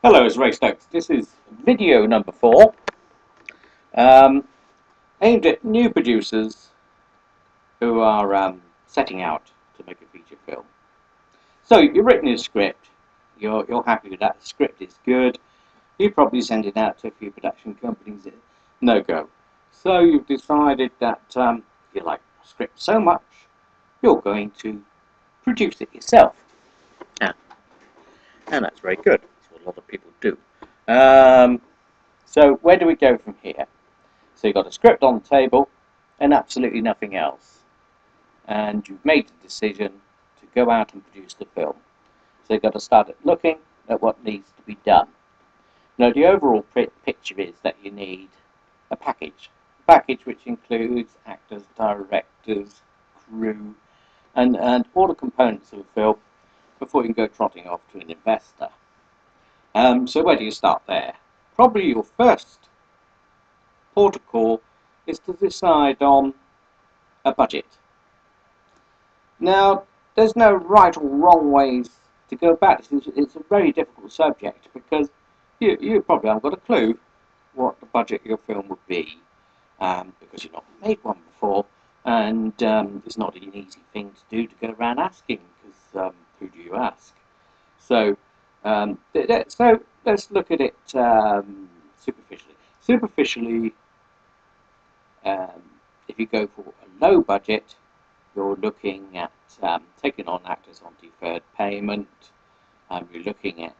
Hello, it's Ray Stokes. This is video number 4, um, aimed at new producers who are setting out to make a feature film. So you've written your script. You're happy with that. The script is good. You probably send it out to a few production companies. No go. So you've decided that you like the script so much, you're going to produce it yourself. Yeah. And that's very good. That's what a lot of people do. Um, so where do we go from here? So you've got a script on the table and absolutely nothing else. And you've made the decision to go out and produce the film. So you've got to start looking at what needs to be done. Now the overall picture is that you need a package. A package which includes actors, directors, crew, and all the components of a film before you can go trotting off to an investor. So where do you start there? Probably your first port of call is to decide on a budget. Now, there's no right or wrong ways to go about this. It's a very difficult subject because you probably haven't got a clue what the budget of your film would be because you've not made one before, and it's not an easy thing to do to go around asking because who do you ask? So, so let's look at it superficially. Superficially, if you go for a low budget, you're looking at taking on actors on deferred payment. You're looking at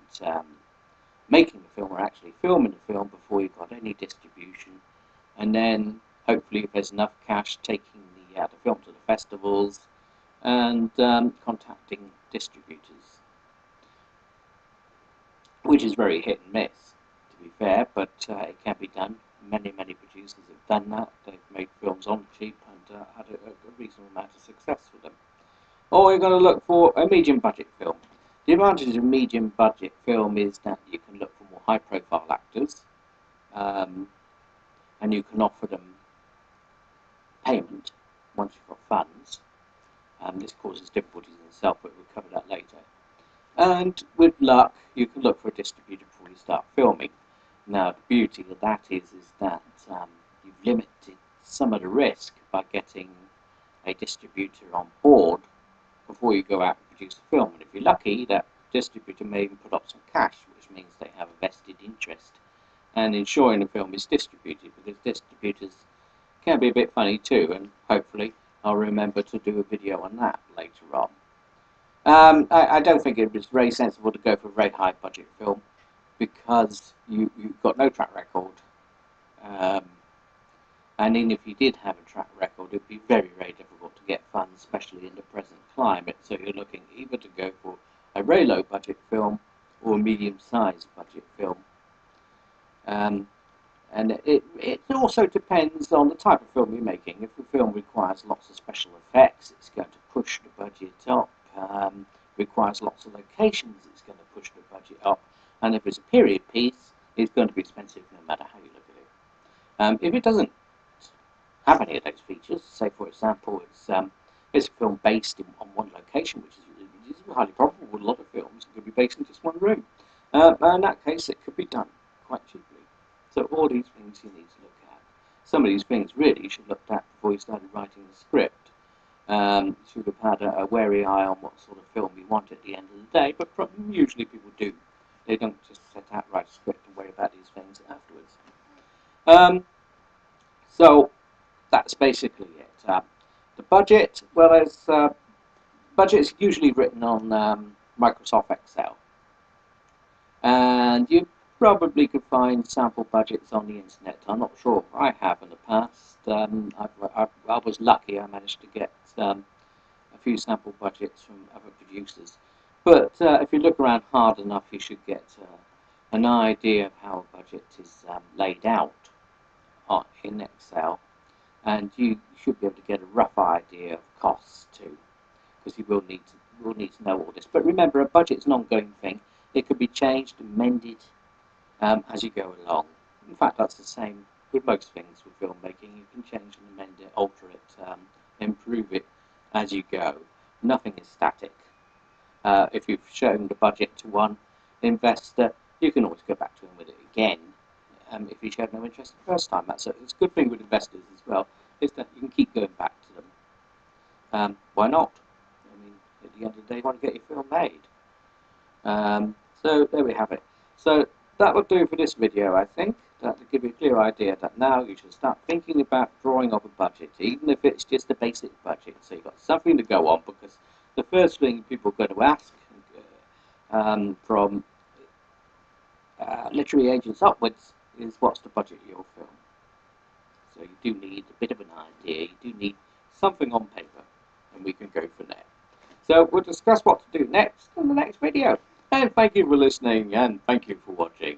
making the film or actually filming the film before you've got any distribution. And then, hopefully, if there's enough cash, taking the film to the festivals and contacting distributors, which is very hit and miss, to be fair, but it can be done. Many producers have done that. They've made films on cheap and had a reasonable amount of success with them. Or you're going to look for a medium budget film. The advantage of a medium budget film is that you can look for more high profile actors and you can offer them payment once you've got funds. This causes difficulties in itself, but we'll cover that later. And with luck, you can look for a distributor before you start filming. Now, the beauty of that is that you've limited some of the risk by getting a distributor on board before you go out and produce a film. And if you're lucky, that distributor may even put up some cash, which means they have a vested interest in ensuring the film is distributed, because distributors can be a bit funny too, and hopefully I'll remember to do a video on that later on. I don't think it was very sensible to go for a very high budget film because you've got no track record, and even if you did have a track record, it would be very difficult to get funds, especially in the present climate. So you're looking either to go for a very low budget film or a medium sized budget film. And it also depends on the type of film you're making. If the film requires lots of special effects, it's going to push the budget up. Requires lots of locations, it's going to push the budget up. And if it's a period piece, it's going to be expensive no matter how you look at it. If it doesn't have any of those features, say for example it's a film based on one location, which is highly probable with a lot of films, it could be based in just one room. In that case, it could be done quite cheaply. So all these things you need to look at. Some of these things really you should have looked at before you started writing the script. Should have had a wary eye on what sort of film you want at the end of the day, but usually people do. They don't just set out, write a script and worry about these things afterwards. So that's basically it. The budget, well, budget's usually written on Microsoft Excel, and you probably could find sample budgets on the internet. I'm not sure. I have in the past. I was lucky. I managed to get a few sample budgets from other producers. But if you look around hard enough, you should get an idea of how a budget is laid out in Excel. And you should be able to get a rough idea of costs too, because you will need to know all this. But remember, a budget's an ongoing thing. It could be changed, amended as you go along. In fact, that's the same with most things with filmmaking. You can change and amend it, alter it, improve it as you go. Nothing is static. If you've shown the budget to one investor, you can always go back to them with it again if you showed no interest the first time. It's a good thing with investors as well, is that you can keep going back to them. Why not? I mean, at the end of the day, you want to get your film made. So there we have it. So that will do for this video, I think. That will give you a clear idea that now you should start thinking about drawing up a budget, even if it's just a basic budget. So you've got something to go on, because the first thing people are going to ask from literary agents upwards is, what's the budget of your film? So you do need a bit of an idea, you do need something on paper, and we can go from there. So we'll discuss what to do next in the next video. And thank you for listening, and thank you for watching.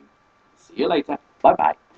See you later. Bye-bye.